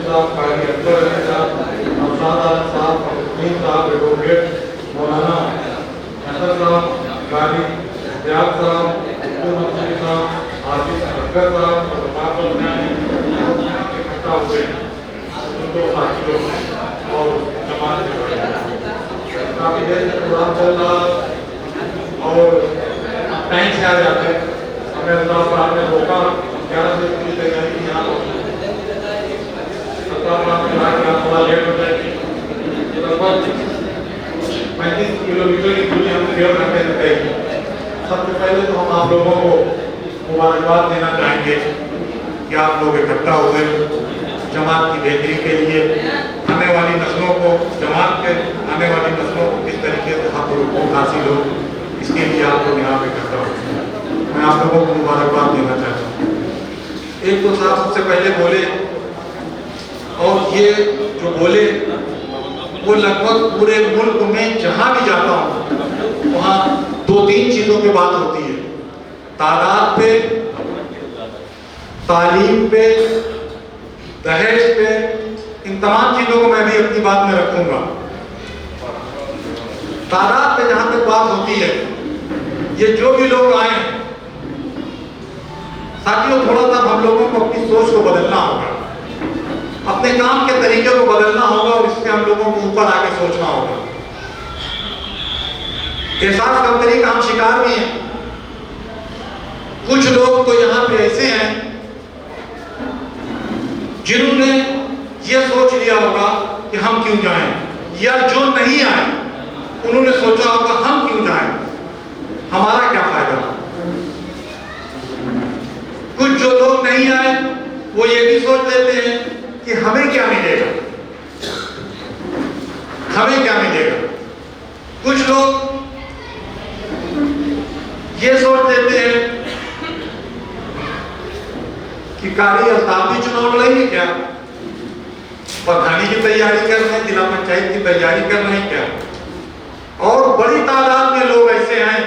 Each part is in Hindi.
साहब, कारी अख्तर अली साहब, अफसाद आलम साहब, फखरुद्दीन साहब, एडवोकेट मौलाना असद साहब, कारी इम्तियाज साहब, अब्दुल नसीर साहब, आसिफ असगर साहब और इकट्ठा हुए उनको साथियों और जमात के काफ़ी देर से प्रोग्राम चल रहा और टाइम से आ जाते हैं। हमें अल्लाह पाक ने रोका, 11 बजे की तैयारी की, यहाँ थोड़ा लेट हो जाएगी। लगभग 35 किलोमीटर की दूरी हम ट्रेवल करने से तय की। सबसे पहले तो हम आप लोगों को मुबारकबाद देना चाहेंगे कि आप लोग इकट्ठा हुए जमात की बेहतरी के लिए, आने वाली नस्लों को, जमात के आने वाली नस्लों को किस तरीके से हक और हुकूक हासिल हो, इसके लिए आप लोग यहाँ पे इकट्ठा हो। मैं आप लोगों को मुबारकबाद देना चाहता हूँ। एक तो साहब सबसे पहले बोले, और ये जो बोले वो लगभग पूरे मुल्क में जहाँ भी जाता हूँ वहाँ 2-3 चीज़ों पे बात होती है, तादाद पे, तालीम पे, दहेज पे, इन तमाम चीज़ों को मैं भी अपनी बात में रखूंगा। तादाद पे जहाँ तक बात होती है, ये जो भी लोग आए साथियों, थोड़ा सा हम लोगों को अपनी सोच को बदलना होगा, अपने काम के तरीके को बदलना होगा और इससे हम लोगों को ऊपर आके सोचना होगा। एहसास कमतरी का हम शिकार भी हैं। कुछ लोग तो यहाँ पे ऐसे हैं जिन्होंने ये सोच लिया होगा कि हम क्यों जाएं, या जो नहीं आए उन्होंने सोचा होगा हम क्यों जाएं, हमारा क्या फायदा। कुछ जो लोग नहीं आए वो ये भी सोच लेते हैं कि हमें क्या मिलेगा, हमें क्या मिलेगा। कुछ लोग ये सोच लेते हैं कि कारी अल्ताफ भी चुनाव लड़ेंगे क्या, प्रधानी की तैयारी कर रहे हैं, जिला पंचायत की तैयारी कर रहे हैं क्या। और बड़ी तादाद में लोग ऐसे हैं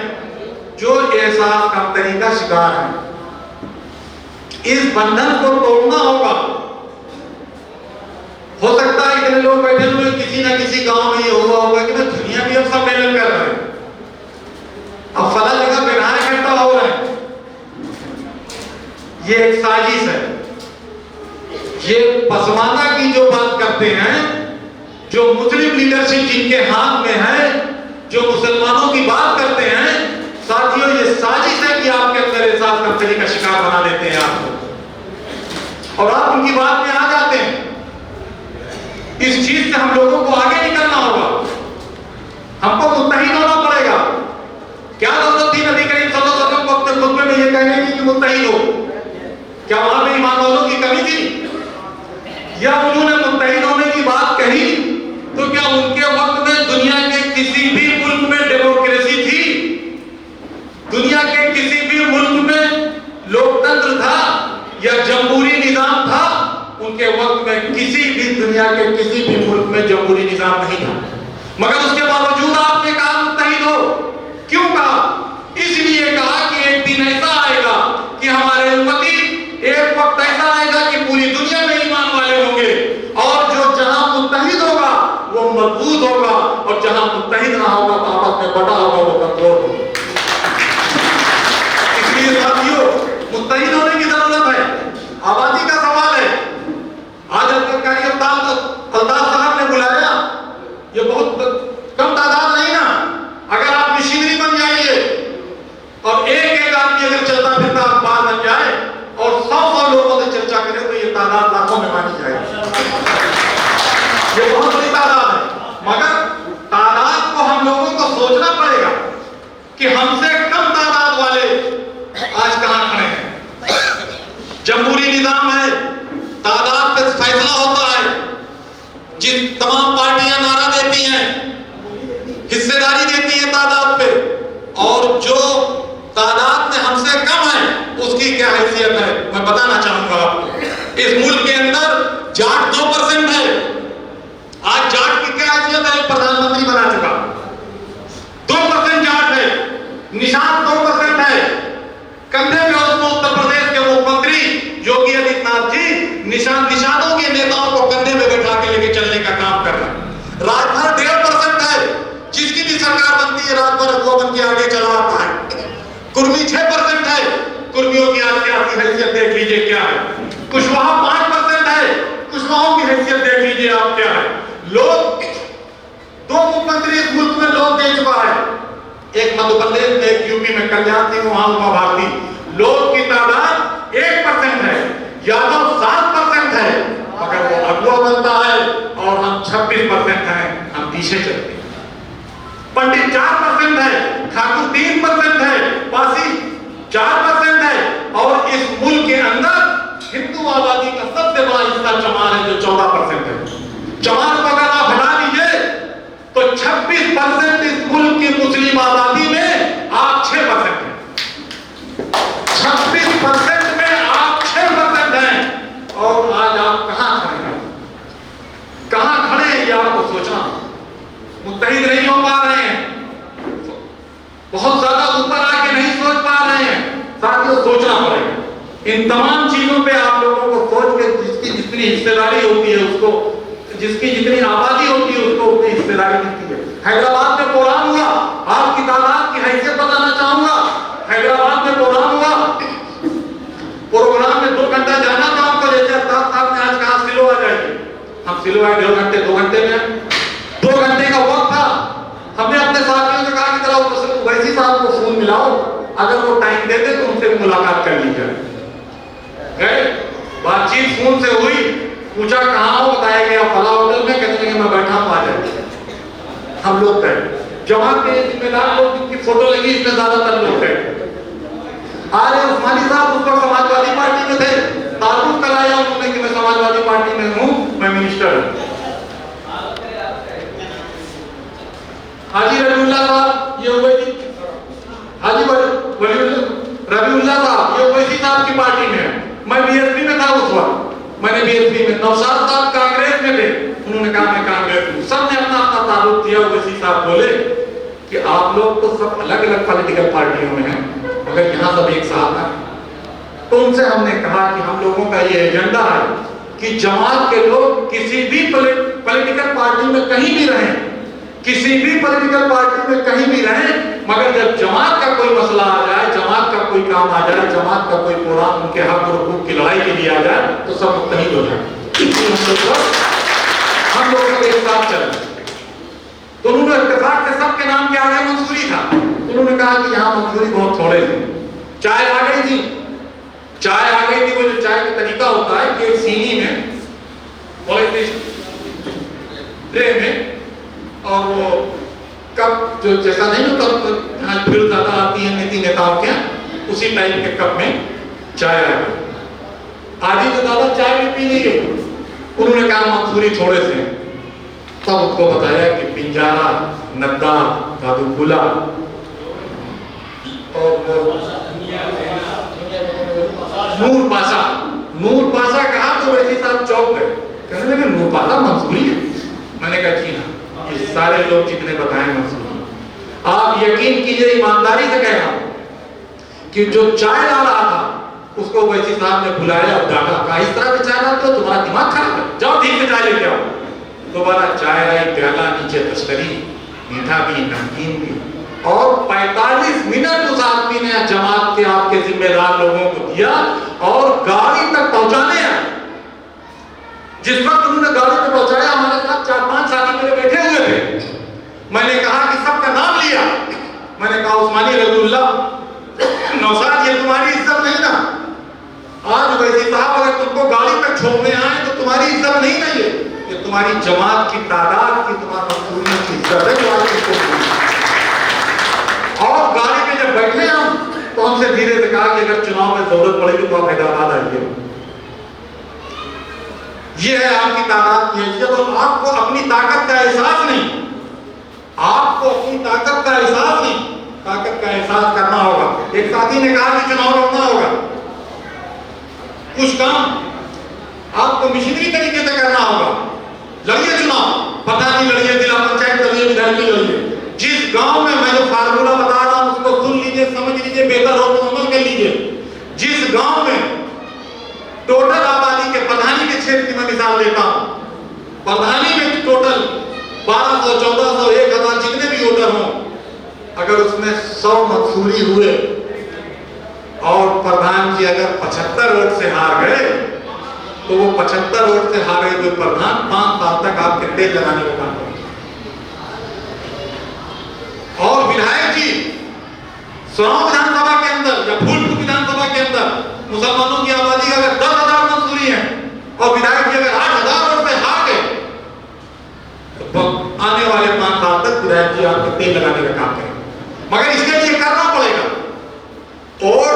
जो एहसास कमतरी का शिकार हैं। इस बंधन को तोड़ना होगा। हो सकता है इतने लोग बैठे हुए किसी ना किसी गांव में ये हुआ होगा कि दुनिया भी अब सम्मेलन कर रहे हैं, अब फला जगह बिना इकट्ठा हो रहे हैं। ये एक साजिश है। ये पसमानदा की जो बात करते हैं, जो मुस्लिम लीडरशिप जिनके हाथ में है, जो मुसलमानों की बात करते हैं, साथियों ये साजिश है कि आपके अंदर एहसास कमतरी का शिकार बना देते हैं आपको, और आप उनकी बात में आ जाते हैं। इस चीज से हम लोगों को आगे निकलना होगा, हमको मुत्तहिद होना पड़ेगा। क्या जरूरत थी नबी करीम सल्लल्लाहु अलैहि वसल्लम को अपने खुतबे में ये कहने की कि मुत्तहिद हो? क्या वहां पे ईमान वालों की कमी थी, या उन्होंने मुत्तहिद होने की बात कही तो क्या उनके वक्त में दुनिया के किसी भी मुल्क में डेमोक्रेसी थी? दुनिया के किसी भी मुल्क में लोकतंत्र था या जमहूरी निजाम था? उनके वक्त में किसी भी दुनिया के किसी भी मुल्क में जमहूरी निजाम नहीं था, मगर उसके बावजूद आपने कहा मुत्तहिद हो। क्यों कहा? इसलिए कहा कि एक दिन ऐसा आएगा कि हमारे उम्मती, एक वक्त ऐसा आएगा कि पूरी दुनिया में ईमान वाले होंगे, और जो जहां मुत्तहिद होगा वो मजबूत होगा, और जहां मुत्तहिद ना होगा तो आपस में बटा होगा, वो कमजोर होगा। इसलिए साथियों मुत्तहिद होने की जरूरत है। आबादी का सवाल है। आज अल्ताफ साहब ने बुलाया, ये बहुत कम तादाद नहीं ना। अगर आप मशीनरी बन जाइए और एक आदमी अगर चलता फिरता अखबार बन जाए और 100 लोगों से चर्चा करें तो ये तादाद लाखों में मानी जाएगी। ये बहुत बड़ी तादाद है, मगर तादाद को हम लोगों को सोचना पड़ेगा कि हमसे कम तादाद वाले आज कहां खड़े हैं। जमहूरी निजाम है, तादाद पे फैसला होता है। जिन तमाम पार्टियां नारा देती हैं, हिस्सेदारी देती है तादाद पे, और जो तादाद में हमसे कम है उसकी क्या हैसियत है मैं बताना चाहूंगा आपको। इस मुल्क के अंदर जाट 2% है। आज जाट की क्या हैसियत है? प्रधानमंत्री बना चुका 2% जाट है, निशान 2% है। कंधे पे उसको उत्तर प्रदेश के मुख्यमंत्री योगी आदित्यनाथ जी निशानों के नेताओं को एक मध्य प्रदेश में, एक यूपी में, कल्याण सिंह वहां उमा भारती, लोग की तादाद 1% है, यादव 7% है, मगर वो अगुआ बनता है और हम 26% हैं, हम पीछे चलते हैं। पंडित 4% है, ठाकुर 3% है, पासी 4% है, और इस मुल्क के अंदर हिंदू आबादी का सबसे बड़ा हिस्सा चमार है जो 14% है। चमार को अगर आप हटा दीजिए तो 26% इस मुल्क की मुस्लिम आबादी में आप 6% हैं। 26% में आप 6% हैं, और आज आप कहां खड़े हैं? कहां खड़े हैं ये आपको सोचना। मुत्तहिद नहीं हो पा रहे हैं, बहुत ज्यादा ऊपर आके नहीं सोच पा रहे हैं, साथियों सोचना पड़ेगा। इन तमाम चीजों पे आप लोगों को सोच के जिसकी जितनी हिस्सेदारी होती है उसको, जिसकी जितनी आबादी होती है उसको उतनी हिस्सेदारी मिलती है। हैदराबाद में प्रोग्राम हुआ, आपकी तादाद की हैसियत बताना चाहूंगा। हैदराबाद में प्रोग्राम हुआ, प्रोग्राम में 2 घंटा जाना था हमको, जैसे अफ्ताब साहब ने आज कहा सिलो आ जाएंगे, हम सिलो आए 2 घंटे में 2 घंटे का वक्त था। हमने अपने साथियों से कहा कि जरा वैसी साहब को फोन मिलाओ, अगर वो टाइम देते तो उनसे मुलाकात कर ली जाए। बातचीत फोन से हुई, पूछा कहाँ हो, बताया गया फला होटल में, कहने लगे मैं बैठा हूँ आ जाए। हम लोग गए, जमात के जिम्मेदार लोग जिनकी फोटो लगी इसमें ज्यादातर लोग गए। आर्य उस्मानी साहब उस वक्त समाजवादी पार्टी में थे, तारुफ कराया उन्होंने कि मैं समाजवादी पार्टी में हूँ, मैं मिनिस्टर हूँ। हाजी रबीउल्लाह साहब ये ओवैसी, हाजी रबीउल्लाह साहब ये ओवैसी साहब की पार्टी में है, मैं बीएसपी में था उस वक्त, मैंने बीएसपी में, नौशाद साहब कांग्रेस में थे, उन्होंने कहा मैं कांग्रेस हूं। सबने अपना अपना तारुफ दिया। ओवैसी साहब बोले कि आप लोग तो सब अलग अलग पॉलिटिकल पार्टियों में हैं, मगर यहाँ सब एक साथ हैं। तो उनसे हमने कहा कि हम लोगों का ये एजेंडा है कि जमात के लोग किसी भी पॉलिटिकल पार्टी में कहीं भी रहें, किसी भी पॉलिटिकल पार्टी में कहीं भी रहें, मगर जब जमात का कोई मसला आ जाए, जमात का कोई काम आ जाए, जमात का कोई प्रोग्राम उनके हक और हुकूक की लड़ाई के लिए आ जाए तो सब मुत्तहिद हो जाए। हम लोग एक साथ चले। तो उन्होंने इत्तेफाक से सबके नाम के आगे मंजूरी था। उन्होंने कहा कि यहाँ मंजूरी बहुत थोड़े थे। चाय आ गई थी, चाय आ गई थी। वो जो चाय का तरीका होता है कि सीनी में ट्रे में, और वो कप जो जैसा नहीं होता भीड़ ज्यादा आती है नीति नेताओं के, उसी टाइप के कप में चाय आ गई। आधी तो ज्यादा चाय भी पी ली गई। उन्होंने कहा मंसूरी थोड़े से, तब उनको बताया कि पिंजारा, नद्दा, कादुकुला और नूर पासा कहा तो वैसे साहब चौक गए, कहने लगे नूर पासा मंसूरी है। मैंने कहा जी हाँ, ये सारे लोग जितने बताए मंसूरी। आप यकीन कीजिए, ईमानदारी से कह रहा हूं कि जो चाय ला रहा था उसको वैसी साहब ने बुलाया और डांटा, कहा इस तरह से चाय लाते हो, तुम्हारा दिमाग खराब है, जाओ ठीक से चाय लेके आओ। दोबारा चाय आई, प्याला नीचे तस्करी, मीठा भी नमकीन भी, और 45 मिनट उस आदमी ने जमात के आपके जिम्मेदार लोगों को दिया और गाड़ी तक पहुंचाने आए। जिस वक्त उन्होंने गाड़ी पे पहुंचाया, हमारे साथ 4-5 साथी मेरे बैठे हुए थे। मैंने कहा कि सबका नाम लिया, मैंने कहा उस्मानी, रबीउल्लाह, नौशाद, ये तुम्हारी इज्जत नहीं ना। आज वैसी साहब अगर तुमको गाड़ी तक छोड़ने आए तो तुम्हारी इज्जत नहीं ना, ये तुम्हारी जमात की तादाद की, तुम्हारी मजदूरियों की इज्जत है जो आज तुमको। और गाड़ी में जब बैठे हम तो हमसे धीरे से कहा कि अगर चुनाव में जरूरत पड़ेगी तो आप हैदराबाद आइए। ये है आपकी ताकत की हैसियत। और आपको अपनी ताकत का एहसास नहीं, आपको अपनी ताकत का एहसास नहीं, ताकत का एहसास करना होगा। एक साथी ने कहा कि चुनाव लड़ना होगा, कुछ काम आपको मिशनरी तरीके से करना होगा। लड़िए चुनाव, प्रधानी लड़िए, जिला पंचायत लड़िए, विधायक लड़िए। जिस गांव में मैं जो फार्मूला बता रहा हूं उसको सुन लीजिए, समझ लीजिए, बेहतर हो तो अमल कर लीजिए। जिस गांव में टोटल आबादी के, प्रधानी के क्षेत्र की मैं मिसाल देता हूं, प्रधानी में टोटल 1200, 1400, 1000 जितने भी वोटर हों, अगर उसमें 100 मंसूरी हुए और प्रधान जी अगर 75 वोट से हार गए तो वो 75 वोट से हारे हुए प्रधान 5 साल तक आपके तेल लगाने को काम करेंगे। और विधायक जी सोनाव विधानसभा के अंदर या फूलपुर विधानसभा के अंदर मुसलमानों की आबादी अगर 10,000 मंजूरी है और विधायक जी अगर 8,000 वोट से हार गए तो आने वाले 5 साल तक विधायक जी आपको तेल लगाने का काम करेंगे। मगर इसके लिए करना पड़ेगा और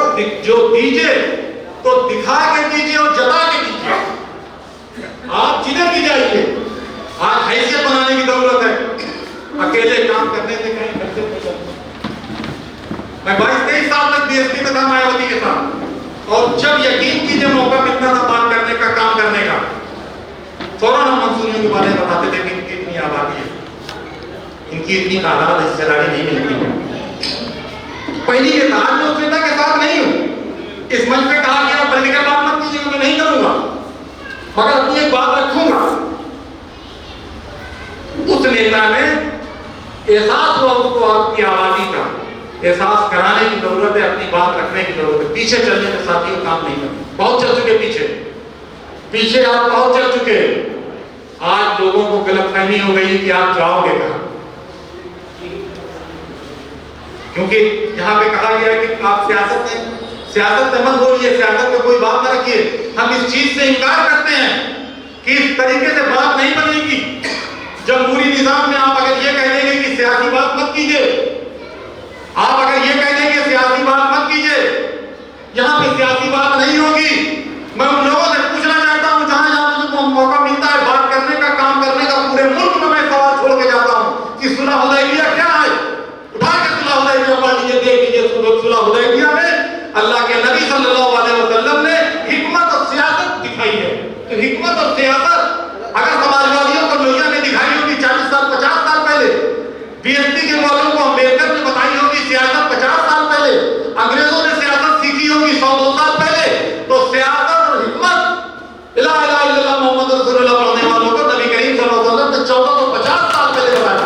जो दीजिए तो दिखा के दीजिए और जता के दीजिए। आप जिधर भी जाइए आज हैसियत बनाने की जरूरत है। अकेले काम करने से कहीं करते नहीं। मैं 22-23 साल तक बीएसपी में था मायावती के साथ और जब यकीन कीजिए मौका मिलता था बात करने का काम करने का फौरन हम मंसूरियों के बारे में बताते थे कि इनकी इतनी आबादी है, इनकी इतनी तादाद हिस्सेदारी नहीं मिलती। पहली ये था मैं उस नेता के साथ नहीं हूं। इस मंच पे कहा गया पॉलिटिकल बात मत कीजिए, मैं नहीं करूंगा, मगर अपनी एक बात रखूंगा। उस नेता ने एहसास हुआ उसको आपकी आबादी का एहसास कराने की जरूरत है, अपनी बात रखने की जरूरत है। पीछे चलने में साथियों काम नहीं करते। बहुत चल चुके पीछे आप बहुत चल चुके। आज लोगों को गलतफहमी हो गई कि आप जाओगे कहां, क्योंकि यहां पे कहा गया है कि आप सियासत में मत बोलिए, सियासत में कोई बात न रखिए। हम इस चीज से इनकार करते हैं कि इस तरीके से बात नहीं बनेगी। जमहूरी निजाम में आप अगर ये कह देंगे कि सियासी बात मत कीजिए, आप अगर ये कह देंगे सियासी बात मत कीजिए, यहां पे सियासी बात नहीं होगी। मैं उन लोगों से पूछना चाहता हूं जहां मुझे मौका मिलता है बात करने का, काम करने का, पूरे मुल्क में मैं सवाल छोड़ के जाता हूं कि सुलह हुदैबिया क्या है। उठा के सुलह हुदैबिया पढ़ लीजिए, देख लीजिए। सुलह हुदैबिया में अल्लाह के नबी सल्लल्लाहु अलैहि वसल्लम ने हिकमत और सियासत दिखाई है। तो हिकमत और सियासत अगर समाजवादियों को लोहिया ने दिखाई होगी 40 साल 50 साल पहले, बीएसपी के वालों को अम्बेडकर ने बताई होगी सियासत 50 साल पहले, अंग्रेजों ने सियासत सीखी होगी 100-200 साल पहले, तो सियासत और हिकमत इला इला इल्लल्लाह मोहम्मद रसूलुल्लाह पढ़ने वालों को नबी करीम सल्लल्लाहु अलैहि वसल्लम ने 1450 साल पहले बताया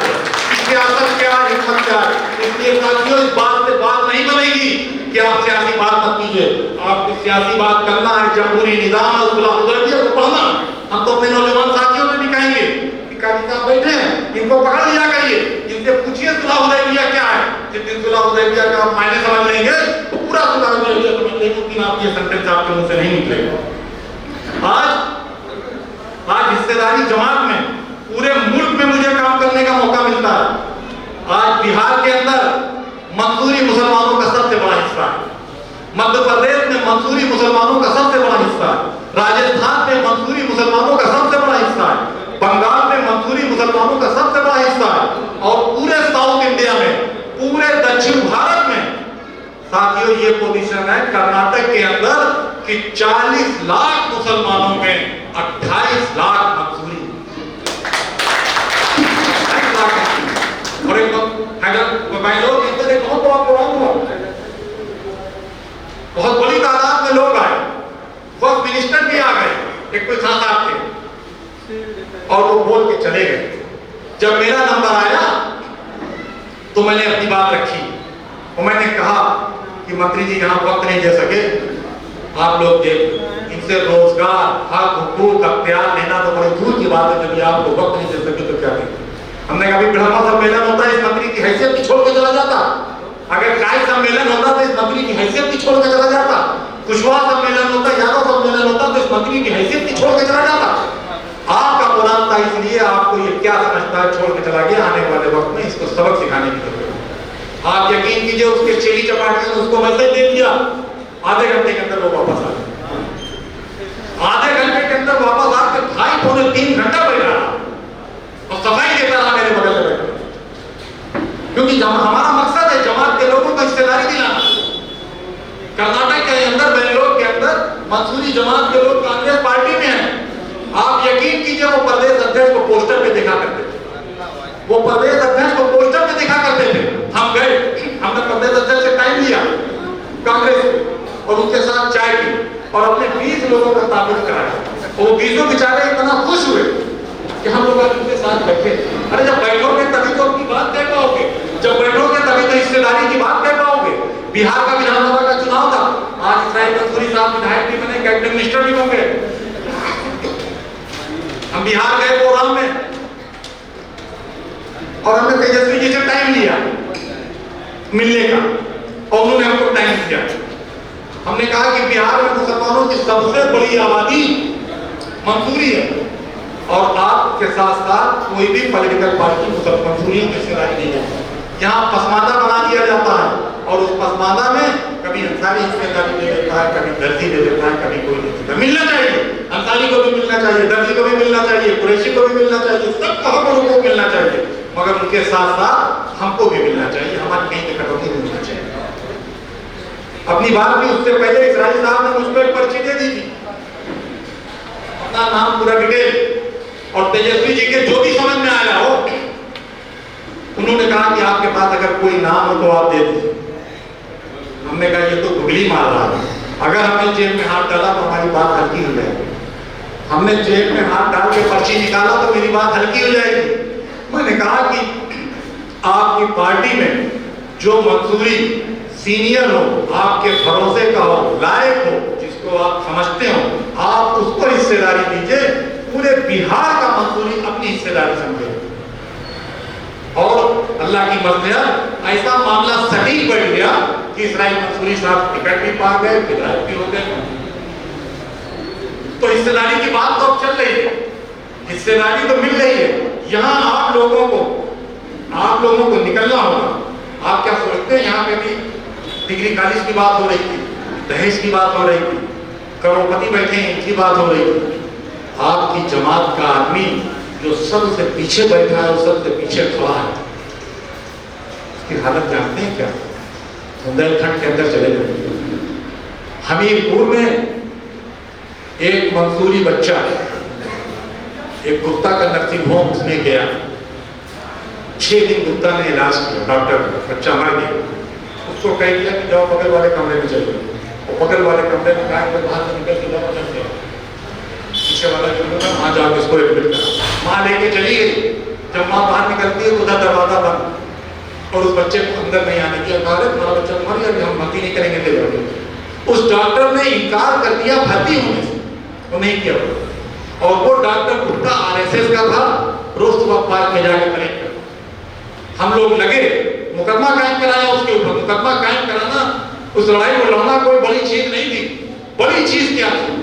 कि सियासत क्या है, हिकमत क्या है। इसलिए साथियों इस बात से बात नहीं बनेगी कि आप सियासी बात मत कीजिए। आपको सियासी बात करना है, जमहूरी निजाम और सुलह हुदैबिया को पढ़ना। हम तो अपने नौजवान साथियों से भी कहेंगे कि काजी साहब बैठे हैं, इनको पकड़ लिया करिए, इनसे पूछिए सुलह हुदैबिया क्या है। जिस दिन सुलह हुदैबिया का आप मायने समझ लेंगे तो पूरा सुलह हुदैबिया समझ लेंगे, लेकिन आप ये सेंटेंस आपके मुंह से नहीं निकलेगा। आज हिस्सेदारी जमात में पूरे मुल्क में मुझे काम करने का मौका मिलता है। आज बिहार के अंदर मंसूरी मुसलमानों का सबसे बड़ा हिस्सा है, मध्य प्रदेश में मंसूरी मुसलमानों का सबसे बड़ा हिस्सा है, राजस्थान में मंसूरी मुसलमानों का सबसे बड़ा हिस्सा है, बंगाल में मंसूरी मुसलमानों का सबसे बड़ा हिस्सा है, और पूरे साउथ इंडिया में, पूरे दक्षिण भारत में साथियों ये पोजीशन है कर्नाटक के अंदर कि 40 लाख मुसलमानों में 28 लाख मंसूरी। और एक बैंगलोर के अंदर एक बहुत बड़ा प्रोग्राम हुआ, बहुत बड़ी तादाद में लोग आए, फर्स्ट मिनिस्टर भी आ गए, एक कोई खास थे, और वो बोल के चले गए। जब मेरा नंबर आया तो मैंने अपनी बात रखी और मैंने कहा कि मंत्री जी यहाँ वक्त नहीं दे सके, आप लोग देख इनसे रोजगार, हक, हुकूक, अख्तियार लेना तो बड़ी दूर की बात है। जब आपको वक्त नहीं दे सके तो क्या करें। हमने कभी ब्रह्मा सम्मेलन होता है इस मंत्री की हैसियत की छोड़ के चला जाता, अगर काय सम्मेलन होता तो इस मंत्री की हैसियत की छोड़ के चला जाता, कुशवाहा सम्मेलन होता, यादव सम्मेलन होता तो इस मंत्री की हैसियत की छोड़ के चला जाता। आपका प्रोग्राम था, इसलिए आपको ये क्या समझता है छोड़ के चला गया। आने वाले वक्त में इसको सबक सिखाने की जरूरत है। आप यकीन कीजिए उसके चेली चपाटी ने उसको मैसेज दे दिया, आधे घंटे के अंदर वो वापस आ गया। आधे घंटे के अंदर वापस आकर 2.5-3 घंटा बैठा और सफाई देता रहा मेरे बगल में बैठा, क्योंकि हमारा मकसद है जमात के लोगों को हिस्सेदारी दिलाना। कर्नाटक के अंदर, बेंगलोर के अंदर मंसूरी जमात के लोग कांग्रेस पार्टी में हैं। आप यकीन कीजिए वो प्रदेश अध्यक्ष को पोस्टर पे देखा करते थे, वो प्रदेश अध्यक्ष को पोस्टर पे देखा करते थे। हम गए, हमने प्रदेश अध्यक्ष से टाइम लिया कांग्रेस को और उनके साथ चाय पी और अपने 20 लोगों का ताबूत कराया। और वो 20 बेचारे इतना खुश हुए कि हम लोग उनके साथ बैठे। अरे जब बैठोगे तभी तो अपनी बात कह पाओगे, जब बैठोगे तभी तो हिस्सेदारी की बात कह पाओगे। बिहार का विधानसभा का चुनाव था, आज इस्राइल मंसूरी साहब विधायक भी बने, कैबिनेट मिनिस्टर भी बन गए। हम बिहार गए प्रोग्राम में और हमने तेजस्वी जी से टाइम लिया मिलने का। और उन्होंने हमको टाइम दिया। हमने कहा कि बिहार में मुसलमानों की सबसे बड़ी आबादी मंसूरी है और आपके साथ साथ कोई भी पॉलिटिकल पार्टी मंसूरियों की हिस्सेदारी नहीं है। यहाँ पसमानदा बना दिया जाता है और उस पसमानदा में कभी अंसारी हिस्सेदारी दे देता है, कभी दर्जी दे देता है, कभी कोई नहीं देता। मिलना चाहिए, अंसारी को भी मिलना चाहिए, दर्जी को भी मिलना चाहिए, कुरैशी को भी मिलना चाहिए, सबको हम को मिलना चाहिए, मगर उनके साथ साथ हमको भी मिलना चाहिए। हमारी कहीं पे कटौती नहीं होनी चाहिए। अपनी बात भी उससे पहले इसराइल साहब ने मुझको एक पर्ची दे दी थी, अपना नाम पूरा डिटेल और तेजस्वी जी के जो भी समझ में आया हो। उन्होंने कहा कि आपके पास अगर कोई नाम हो तो आप दे दीजिए। हमने कहा ये तो गुगली मार रहा है, अगर हमने जेब में हाथ डाला तो हमारी बात हल्की हो जाएगी। हमने जेब में हाथ डाल के पर्ची निकाला तो मेरी बात हल्की हो जाएगी। मैंने कहा कि आपकी पार्टी में जो मंसूरी सीनियर हो, आपके भरोसे का हो, लायक हो, जिसको आप समझते हो, आप उसको हिस्सेदारी दीजिए। पूरे बिहार का मंसूरी अपनी हिस्सेदारी समझे और अल्लाह की मर्ज़ियत ऐसा मामला सटीक बैठ गया कि इसराइल मंसूरी साहब टिकट भी पा गए, विधायक भी हो गए। तो हिस्सेदारी की बात तो अब चल रही है, हिस्सेदारी तो मिल रही है। यहाँ आप लोगों को निकलना होगा। आप क्या सोचते हैं, यहाँ पे भी डिग्री कॉलेज की बात हो रही थी, दहेज की बात हो रही थी, करोड़पति बैठे हैं इनकी बात हो रही थी। आपकी जमात का आदमी जो सबसे पीछे बैठा है और सबसे पीछे खड़ा है, उसकी हालत जानते हैं क्या? बुंदेलखंड के अंदर चले गए। हमीरपुर में एक मंसूरी बच्चा, एक गुप्ता का नर्सिंग होम उसने गया, 6 दिन गुप्ता ने इलाज किया, डॉक्टर बच्चा मर गया। उसको कह दिया कि जाओ बगल वाले कमरे में चलो, और बगल वाले कमरे में बाहर से निकल के जाओ, पीछे वाला जो था वहां जाकर इसको एडमिट करा। माँ लेके चली गई। जब माँ बाहर निकलती है उधर दरवाजा बंद और उस बच्चे को अंदर नहीं आने दिया। कहा तुम्हारा बच्चा मर गया, हम भर्ती नहीं करेंगे तेरे। उस डॉक्टर ने इनकार कर दिया भर्ती होने से, वो नहीं किया। और वो डॉक्टर गुप्ता आरएसएस का था, रोज सुबह पार्क में जाके कलेक्ट कर। हम लोग लगे मुकदमा कायम कराया उसके ऊपर। मुकदमा कायम कराना, उस लड़ाई को लड़ना कोई बड़ी चीज नहीं थी। बड़ी चीज क्या थी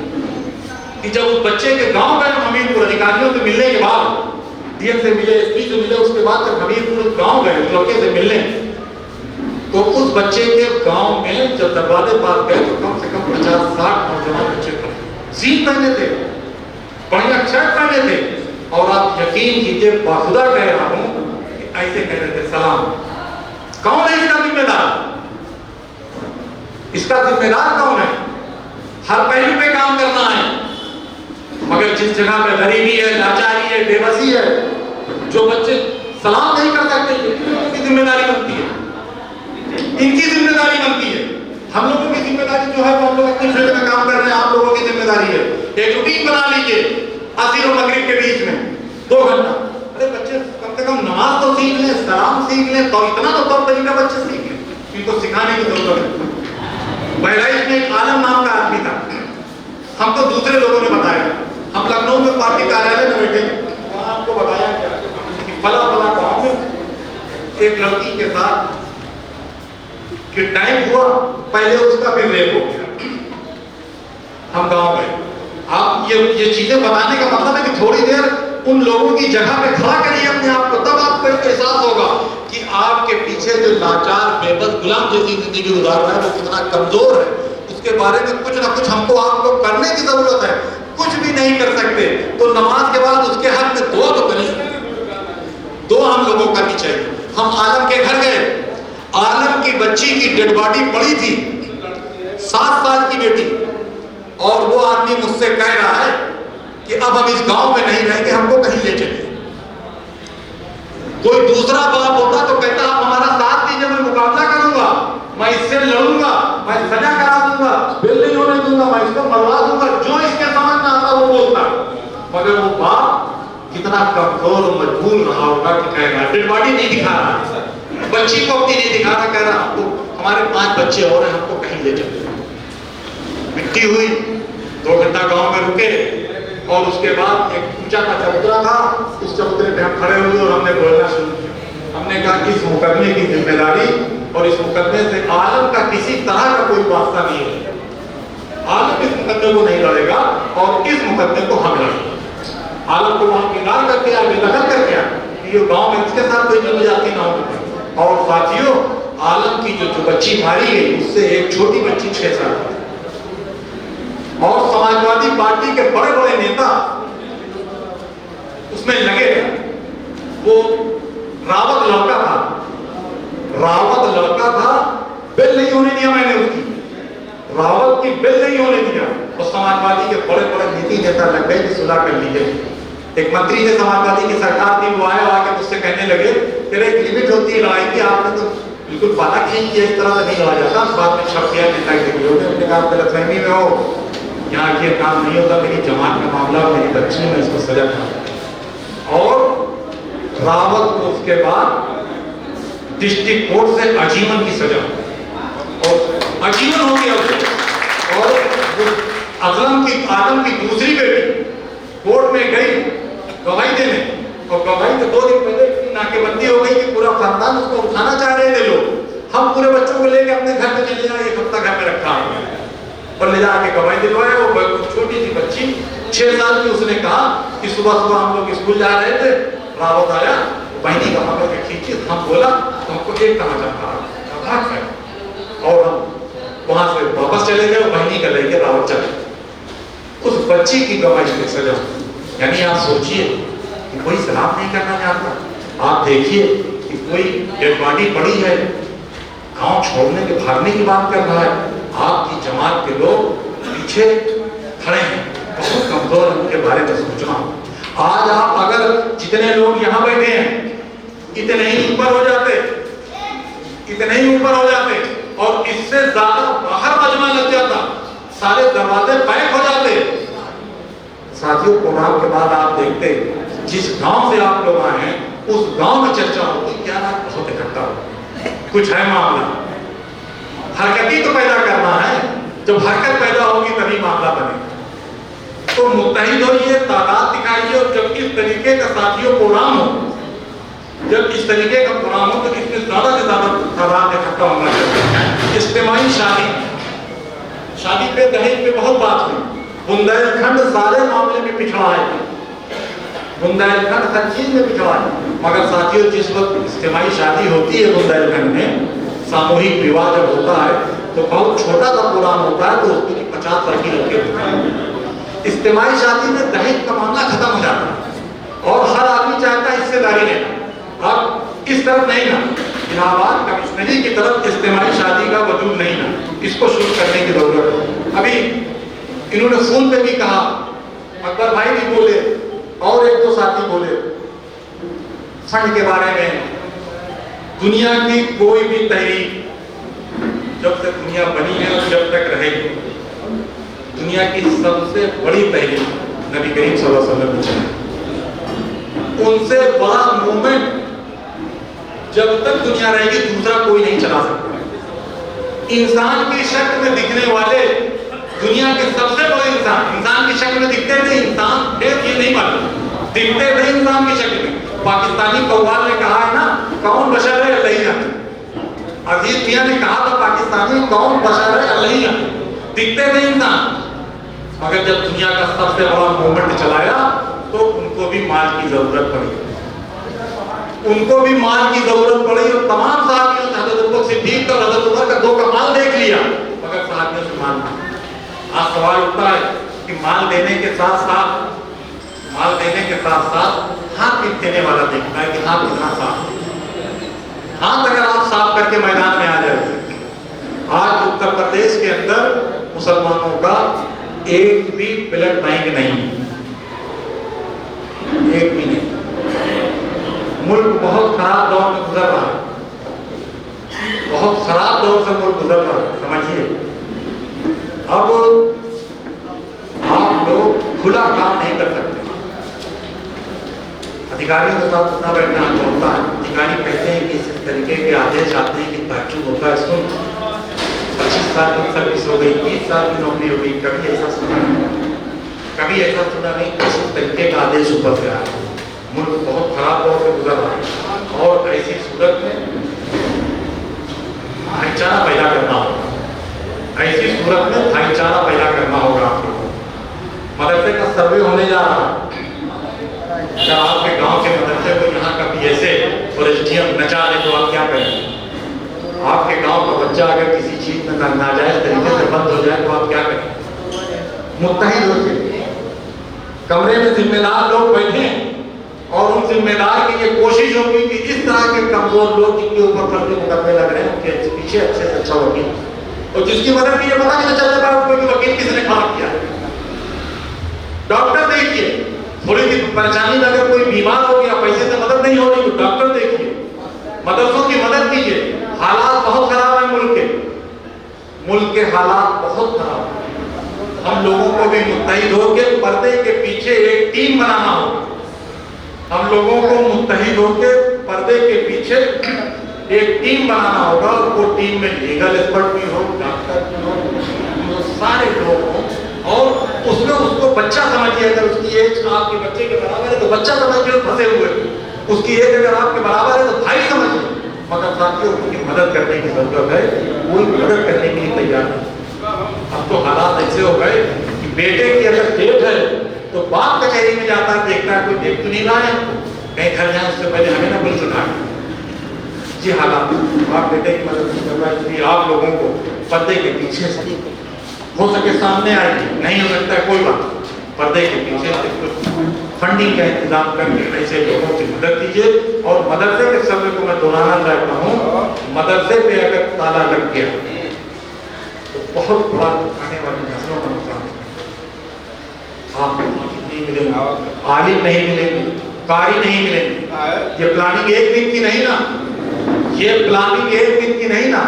कि जब उस बच्चे के गांव गए हमीरपुर, अधिकारियों से मिलने के बाद, डीएम से मिले, एसपी से मिले, उसके बाद जब हमीरपुर गांव गए लड़के से मिलने, तो उस बच्चे के गांव में जब दरवाजे पास गए तो कम से कम 50-60 नौजवान बच्चे थे। जीन पहने थे, बढ़िया शर्ट पहने थे, और आप यकीन कीजिए, बाखुदा कह रहा हूं कि ऐसे कह रहे थे सलाम। कौन है इसका जिम्मेदार? इसका जिम्मेदार कौन है? हर पहलू पे काम करना है, मगर जिस जगह पे गरीबी है, लाचारी है, बेबसी है, जो बच्चे सलाम नहीं कर सकते, इनकी जिम्मेदारी बनती है। इनकी जिम्मेदारी बनती है। हम लोगों की जिम्मेदारी जो है वो हम लोग अपने फील्ड में काम कर रहे हैं, आप लोगों की जिम्मेदारी है। एक रूटीन बना लीजिए, असर और मगरिब के बीच में 2 घंटा। अरे बच्चे कम से कम नमाज तो सीख लें, सलाम सीख लें, तो इतना तो तौर तरीका बच्चे सीख लें, इनको सिखाने की जरूरत है। बहराइच में एक आलम नाम का आदमी था, हमको दूसरे लोगों ने बताया। हम लखनऊ में पार्टी कार्यालय में बैठे थे, वहां आपको बताया क्या कि फला गांव में एक लड़की के साथ किडनैप हुआ, पहले उसका फिर रेप हो गया। हम गांव गए। आप ये चीजें बताने का मतलब है कि थोड़ी देर उन लोगों की जगह पे खड़ा करिए अपने आप को, तब आपको एक एहसास होगा कि आपके पीछे जो लाचार बेबस गुलाम जैसी जिंदगी गुजार रहा है वो कितना कमजोर है। उसके बारे में कुछ ना कुछ हमको आपको करने की जरूरत है। कुछ भी नहीं कर सकते तो नमाज के बाद उसके हाथ में दुआ तो करें, दुआ हम लोगों को करनी चाहिए। हम आलम के घर गए, आलम की बच्ची की डेड बॉडी पड़ी थी, 7 साल की बेटी, और वो आदमी मुझसे कह रहा है कि अब हम इस गांव में नहीं रहेंगे, हमको कहीं ले चलिए। कोई दूसरा बाप होता तो कहता आप हमारा साथ दीजिए, मैं मुकाबला करूंगा, मैं इससे लड़ूंगा, मैं सजा करा दूंगा, बिल नहीं होने दूंगा, मैं इसको मरवा दूंगा, जो इसके समझ में आता वो बोलता। मगर वो बाप कितना कमजोर और मजबूर रहा होगा कि कह रहा डेड बॉडी नहीं दिखा रहा, बच्ची को अपनी नहीं दिखा रहा, कह रहा हमको हमारे 5 बच्चे और हैं, हमको कहीं ले चलिए। मिट्टी हुई, 2 घंटा गांव में रुके, और उसके बाद एक ऊंचा का चबूतरा था, उस चबूतरे पे हम खड़े हुए और हमने बोलना शुरू किया। हमने कहा इस मुकदमे की जिम्मेदारी और इस मुकदमे से आलम का किसी तरह का कोई वास्ता नहीं है। आलम इस मुकदमे को नहीं लड़ेगा और इस मुकदमे को हम लड़ेंगे। आलम को वहां किनार करके आए, बेदखल करके आए, ये गांव में इसके साथ कोई जुल्म जाती ना हो। और साथियों, आलम की जो बच्ची मारी गई उससे एक छोटी बच्ची 6 साल की, और समाजवादी पार्टी के बड़े बड़े नेता उसमें लगे रहे। वो रावत लड़का था, बिल नहीं होने दिया मैंने उसकी, रावत की बिल नहीं होने दिया। और समाजवादी के बड़े बड़े नीति नेता लग गए कि सुलह कर लीजिए। एक मंत्री थे, समाजवादी की सरकार थी, वो आए आके मुझसे कहने लगे कि एक लिमिट होती है लड़ाई की, आपने तो बिल्कुल बाला खींच किया, इस तरह से नहीं लड़ा जाता। बाद में छप गया नेता के लोग, अपने काम गलतफहमी में हो, यहाँ के काम नहीं होता, मेरी जमात का मामला, मेरी बच्ची में इसको सजा था। और रावत को उसके बाद डिस्ट्रिक्ट कोर्ट से आजीवन की सजा, और आजीवन हो गया उसे। और आलम की दूसरी बेटी कोर्ट में गई गवाही देने, और गवाही के 2 दिन पहले नाकेबंदी हो गई कि पूरा खानदान उसको उठाना चाह रहे थे लोग। हम पूरे बच्चों को लेकर अपने घर में चले जाए, 1 हफ्ता घर में रखा और ले जाके गवाही दिलवाया। वो छोटी सी बच्ची 6 साल की, उसने कहा कि सुबह सुबह हम लोग स्कूल जा रहे थे, रावत आया, बहनी का पकड़ के खींची, हम बोला तो हमको एक कहा जाता है, और हम वहां से वापस चले गए, बहनी का लेके रावत चले। उस बच्ची की गवाही की सजा, यानी आप सोचिए कि कोई सलाम नहीं करना चाहता। आप देखिए कि कोई डेड बॉडी पड़ी है, गांव छोड़ने के भागने की बात कर रहा है, आपकी जमात के लोग पीछे खड़े हैं, बहुत कमजोर है, उनके बारे में सोचना। आज आप अगर जितने लोग यहाँ बैठे हैं इतने ही ऊपर हो जाते, और इससे ज्यादा बाहर मजमा लग जाता, सारे दरवाजे पैक हो जाते। साथियों, प्रोग्राम के बाद आप देखते जिस गांव से आप लोग आए हैं उस गांव में चर्चा होती, क्या बहुत इकट्ठा हो, कुछ है मामला। हरकत ही तो पैदा करना है, जब हरकत पैदा होगी तभी मामला बनेगा। तो मुत्तहिद होइए, तादाद दिखाइए, और जब इस तरीके का साथियों प्रोग्राम हो, तो इसमें ज्यादा से ज्यादा तादाद इकट्ठा होना चाहिए। इज्तिमाई शादी पे, दहेज पे बहुत बात हुई। बुंदेलखंड सारे मामले में पिछड़ा है, बुंदेलखंड हर चीज में पिछड़ा है। मगर साथियों, जिस वक्त इज्तिमाई शादी होती है बुंदेलखंड में, सामूहिक विवाह जब होता है तो बहुत छोटा सा प्रोग्राम होता है, तो उसमें 50 लड़की लड़के होते हैं। इज्तिमाई शादी में दहेज का मामला खत्म हो जाता है, और हर आदमी चाहता है हिस्सेदारी लेना। अब इस तरफ नहीं ना, इलाहाबाद कमिश्नरी की तरफ इज्तिमाई शादी का वजूद नहीं ना, इसको शुरू करने की जरूरत है। अभी इन्होंने फोन पे भी कहा, अकबर भाई भी बोले, और 1-2 साथी बोले फंड के बारे में। दुनिया की कोई भी तहरीक जब तक दुनिया बनी है और जब तक रहेगी, दुनिया की सबसे बड़ी तहरीक नबी करीम सल्लल्लाहु अलैहि वसल्लम ने चलाई। उनसे बड़ा मूवमेंट जब तक दुनिया रहेगी दूसरा कोई नहीं चला सकता। इंसान की शक्ल में दिखने वाले दुनिया के सबसे बड़े इंसान की शक्ल में दिखते थे। इंसान थे, ये नहीं मालूम, दिखते थे इंसान की शक्ल में। पाकिस्तानी कव्वाल ने कहा है ना, कौन बशर है अल्लाह ही जाने। अजीज मियां ने कहा था पाकिस्तानी, कौन बशर है अल्लाह ही जाने। दिखते थे इंसान, मगर जब दुनिया का सबसे बड़ा मूवमेंट चलाया तो उनको भी माल की जरूरत पड़ी, और तमाम साहबियों ने हजरत अबू बकर सिद्दीक और हजरत उमर का 2 का माल देख लिया, मगर साहबियों से माल नहीं। आज सवाल उठता है कि माल देने के साथ साथ हाथ भी देने वाला देखता है कि हाथ कितना साफ। हाथ अगर आप साफ करके मैदान में आ जाए, आज उत्तर प्रदेश के अंदर मुसलमानों का एक भी ब्लड बैंक नहीं, एक भी नहीं। मुल्क बहुत खराब दौर में गुजर रहा है, बहुत खराब दौर से मुल्क गुजर रहा है, समझिए। अब आप लोग खुला काम नहीं कर सकते, अधिकारियों के साथ उतना बैठना होता है। अधिकारी कहते हैं कि इस तरीके के आदेश आते हैं कि ताज्जुब होता है, सुन 25 साल की सर्विस हो गई, 30 साल की नौकरी हो गई, कभी ऐसा सुना नहीं इस तरीके का आदेश ऊपर से आया। मुल्क बहुत खराब दौर से गुजर रहा है, और ऐसी सूरत में भाईचारा पैदा करना होगा। ऐसी सूरत में भाईचारा पैदा करना होगा आप लोगों को। मदरसे का सर्वे होने जा रहा है। अगर आपके गांव के मदरसे को यहाँ का पीएसए और एसडीएम नचा दे तो आप क्या करेंगे? आपके गांव का बच्चा अगर किसी चीज में नाजायज तरीके से बंद हो जाए तो आप क्या करेंगे? मुत्तहिद होकर कमरे में जिम्मेदार लोग बैठे और उन जिम्मेदार की ये कोशिश होगी कि इस तरह के कमजोर लोग जिनके ऊपर फर्जी मुकदमे लग रहे हैं उनके पीछे अच्छे से अच्छा वकील, और जिसकी मदद की ये पता नहीं चलता पाए कि वकील किसने काम किया। डॉक्टर देखिए, थोड़ी सी परेशानी में अगर कोई बीमार हो गया, पैसे से मदद नहीं हो रही तो डॉक्टर देखिए, मदरसों की मदद कीजिए। हालात बहुत खराब है मुल्क के हालात बहुत खराब है। हम लोगों को भी मुत्तहिद होकर पर्दे के पीछे एक टीम बनाना होगा। हम लोगों को मुत्तहिद होकर पर्दे के पीछे एक टीम बनाना होगा, और वो टीम में लीगल एक्सपर्ट भी हो, डॉक्टर भी हो, तो सारे लोग हों, और उसमें उसको बच्चा समझिए। अगर उसकी एज आपके बच्चे के बराबर है तो बच्चा समझिए फंसे हुए, उसकी एज अगर आपके बराबर है तो भाई समझिए। मगर साथियों, उनकी मदद करने की जरूरत है, कोई मदद करने के लिए तैयार नहीं। अब तो हालात ऐसे हो गए कि बेटे की अगर डेट है तो बाप कचहरी में जाता है, देखता है कोई देख तो नहीं रहा है, कहीं घर जाए उससे पहले हमें ना पुलिस उठा। जी हालात, आप बेटे की मदद नहीं कर रहा, इसलिए आप लोगों को पर्दे के पीछे से हो सके सामने आइए, नहीं हो सकता है कोई बात, पर्दे के पीछे से कुछ फंडिंग का इंतजाम करके ऐसे लोगों की मदद कीजिए। और मदरसे के शब्द को मैं दोहराना चाहता हूँ, मदरसे पे अगर ताला लग गया तो बहुत बड़ा आने वाली नस्लों का नुकसान। आप नहीं मिलेंगे, आलिम नहीं मिलेंगे, कारी नहीं मिलेंगे। ये प्लानिंग एक दिन की नहीं ना, ये प्लानिंग एक दिन की नहीं ना।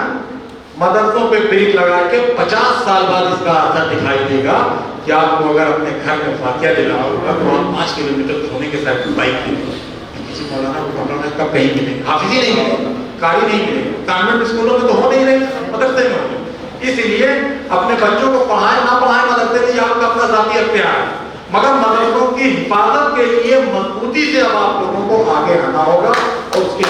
मदरसों पे ब्रेक लगा के 50 साल बाद इसका असर दिखाई देगा कि आपको अगर अपने घर में फातिहा देना होगा तो आप 5 किलोमीटर धोने के साथ बाइक लेंगे। किसी मौलाना कब कहीं मिलेंगे, हाफिज ही नहीं मिलेंगे, कारी नहीं मिलेंगे। कॉन्वेंट स्कूलों में तो हो नहीं रहे, मदरसे में हो। इसलिए अपने बच्चों को पढ़ाए ना पढ़ाए मदरसे में, आपका अपना जाती अख्तियार है, मगर मदरसों की हिफाजत के लिए मजबूती से अब आप लोगों को आगे आना होगा। और उसके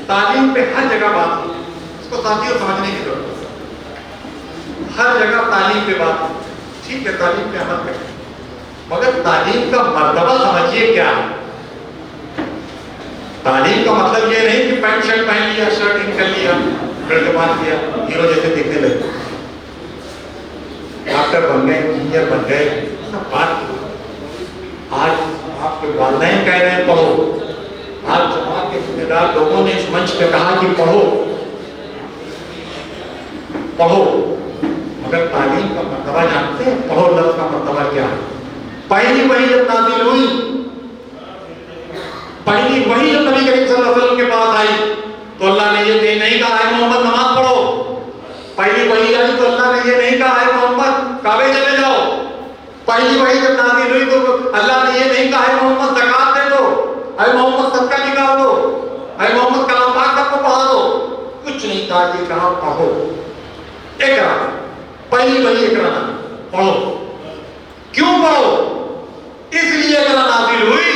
तालीम पे हर जगह बात, इसको साथियों समझने की जरूरत है। हर जगह तालीम पे बात, ठीक है, तालीम पे अमल करें, मगर तालीम का मर्तबा समझिए क्या है। तालीम का मतलब ये नहीं कि पैंट शर्ट पहन लिया, शर्ट इन कर लिया, बेल्ट बांध लिया, हीरो जैसे दिखने लगे, डॉक्टर बन गए, इंजीनियर बन गए, सब बात। आज आपके वालिदैन कह रहे हैं पढ़ो, आज जमात के जिम्मेदार लोगों ने इस मंच पे कहा कि पढ़ो पढ़ो, मगर तालीम का मर्तबा जानते हैं? पढ़ो लफ्ज का मर्तबा क्या है? पहली वही जब नाज़िल हुई, पहली वही जब नबी करीम सल्लल्लाहु अलैहि वसल्लम के पास आई तो अल्लाह ने ये नहीं कहा है मोहम्मद नमाज पढ़ो। पहली वही आई तो अल्लाह ने ये नहीं कहा है मोहम्मद काबे चले जाओ। पहली वही जब नाज़िल हुई तो अल्लाह ने ये नहीं कहा है मोहम्मद ज़कात दे दो, अरे मोहम्मद सदका निकाल दो, अरे मोहम्मद कलाम पाक सबको पढ़ा दो। कुछ नहीं कहा, ये कहा पढ़ो, इकरा। पहली वही इकरा ना, पढ़ो। क्यों पढ़ो? इसलिए इकरा नाज़िल हुई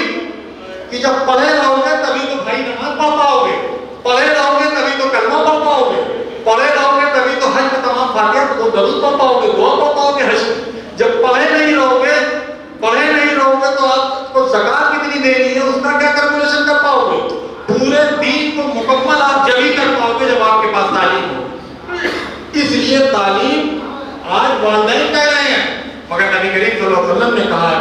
कि जब पढ़े रहोगे तभी तो भाई नमाज पढ़ पाओगे, पढ़े रहोगे तभी तो कलमा पढ़ पाओगे, पढ़े रहोगे तभी तो हज में तमाम फातिहा तो दरूद पढ़ पाओगे, दुआ पढ़ पाओगे हज। जब पढ़े नहीं रहोगे तो आपको ज़कात कितनी देनी है उसका क्या कैलकुलेशन कर पाओगे? पूरे दीन को मुकम्मल आप जब ही कर पाओगे जब आपके पास तालीम हो। इसलिए तालीम आज वालिदैन कह रहे हैं, मगर नबी करीम सल्लल्लाहु अलैहि वसल्लम ने कहा है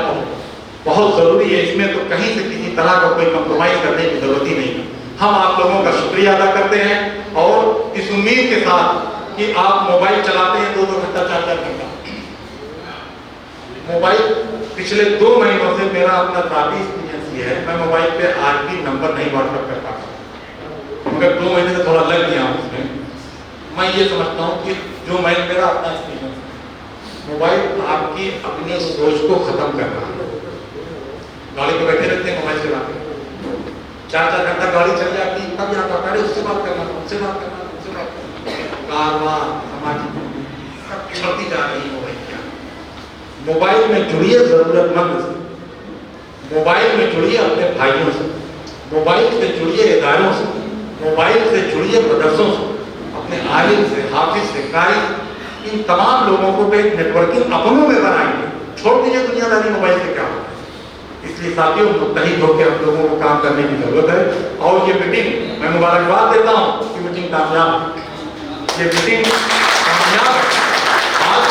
बहुत जरूरी है, इसमें तो कहीं से किसी तरह का कोई कंप्रोमाइज करने की जरूरत ही नहीं। हम आप लोगों का शुक्रिया अदा करते हैं और इस उम्मीद के साथ कि आप मोबाइल चलाते हैं 2-2 घंटा 4-4 घंटा। मोबाइल पिछले 2 महीनों से मेरा अपना ज़ाती एक्सपीरियंस ये है, मैं मोबाइल पे आज भी नंबर नहीं व्हाट्सएप कर पाता, मगर 2 महीने से थोड़ा लग गया हूँ उसमें। मैं ये समझता हूँ कि जो मेरा अपना एक्सपीरियंस, मोबाइल आपकी अपनी सोच को खत्म कर रहा है। गाड़ी पे बैठे रहते हैं मोबाइल चलाते, 4-4 घंटा गाड़ी चल जाती, तब याद आता है उससे बात करना, उनसे बात करना, उनसे बात करना, कारवां सामाजिक सब छड़ती जा रही है मोबाइल। मोबाइल में जुड़िए जरूरतमंद से, मोबाइल में जुड़िए अपने भाइयों से, मोबाइल से जुड़िए इदारों से, मोबाइल से जुड़िए मदरसों से, अपने आलिम से, हाफिज से, कारी, इन तमाम लोगों को एक नेटवर्किंग अपनों में बनाएंगे। छोड़ दीजिए दुनियादारी, मोबाइल से क्या होगा। इसलिए साथियों, मुत्तहिद होकर हम लोगों को काम करने की जरूरत है। और ये मीटिंग मैं मुबारकबाद देता हूँ कि मीटिंग कामयाब, ये मीटिंग कामयाब। आज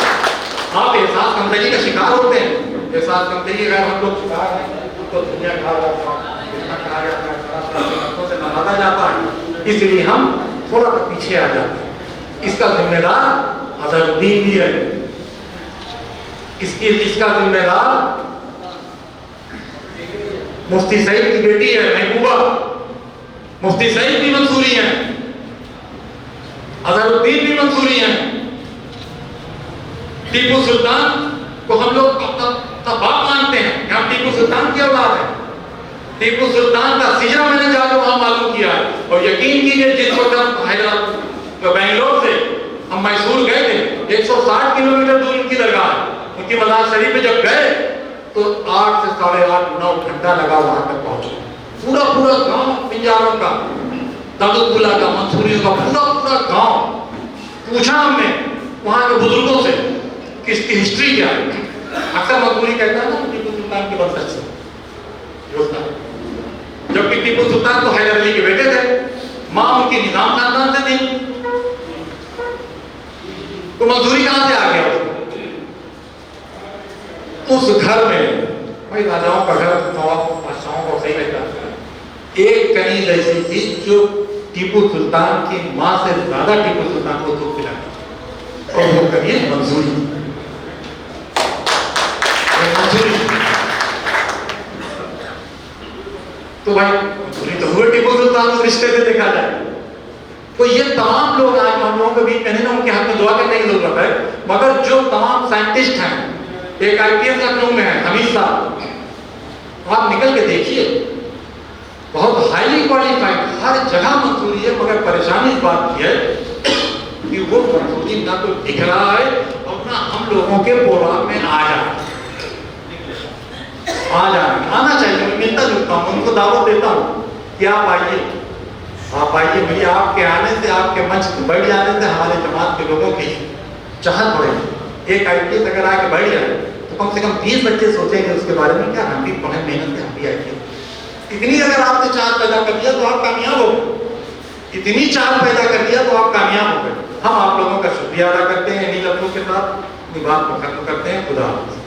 आप एहसास कमतरी का शिकार होते हैं। एहसास कमतरी अगर हम लोग शिकार हैं तो दुनिया कहा जाता से नवाजा जाता है, इसलिए हम थोड़ा सा पीछे आ जाते हैं। इसका जिम्मेदार अजहरुद्दीन भी है, इसका जिम्मेदार मुफ्ती सईद की बेटी है महबूबा, मुफ्ती सईद भी मंसूरी हैं, अजहरुद्दीन भी मंसूरी हैं। टीपू सुल्तान को हम लोग अपना बाप मानते हैं कि हम टीपू सुल्तान की औलाद है। टीपू सुल्तान का सीरा मैंने जाकर वहां मालूम किया है। और यकीन कीजिए, जिस वक्त हम बेंगलोर से हम मैसूर गए थे, 160 किलोमीटर दूर उनकी दरगाह है। उनकी मज़ार शरीफ पे जब गए तो 8 से 8.5 9 घंटा लगा वहां तक पहुंचे। पूरा पूरा गांव पिंजारों का, दादुपुला का, मंसूरियों का पूरा पूरा गांव। पूछा हमने वहां के बुजुर्गों से कि इसकी हिस्ट्री क्या है। अक्सर मजबूरी कहता है ना टीपू सुल्तान के वंशज से, जबकि टीपू सुल्तान तो हैदर अली के बेटे थे, मां उनकी निजाम खानदान से थी, तो मंसूरी कहां से आ गया उस घर में। भाई राजाओं का घर नवाब बादशाहों को सही रहता है। एक कनीज ऐसी थी जो टीपू सुल्तान की मां से ज्यादा टीपू सुल्तान को दुख पिलाती, और वो कनीज मंसूरी। तो भाई मंसूरी तो हुए टीपू सुल्तान उस रिश्ते से देखा जाए तो। ये तमाम लोग आज हम लोगों के बीच में, ना उनके हाथ में दुआ करने की जरूरत है, मगर जो तमाम साइंटिस्ट हैं, एक IPS लखनऊ में है हमीद साहब, आप निकल के देखिए, बहुत हाईली क्वालिफाइड, हर जगह मंसूरी है। मगर परेशानी इस बात की है कि वो मंसूरी ना तो दिख रहा है और ना हम लोगों के प्रोग्राम में आ जाए। आना चाहिए, मैं मिलता जुलता हूँ, उनको दावत देता हूँ कि आप आइए, आप आइए। भैया आपके आने से, आपके मंच बैठ जाने से हमारे जमात के लोगों की चाहत बढ़ेगी। एक IPS अगर आके बैठ जाए तो कम से कम 20 बच्चे सोचेंगे उसके बारे में, क्या हम भी पढ़े, मेहनत से हम भी IPS। इतनी अगर आपने चाहत पैदा कर दिया तो आप कामयाब हो गए। इतनी चाहत पैदा कर दिया तो आप कामयाब हो गए। हम आप लोगों का शुक्रिया अदा करते हैं। इन्हीं लफ्ज़ों के साथ अपनी बात को खत्म करते हैं। खुदा हाफ़िज़।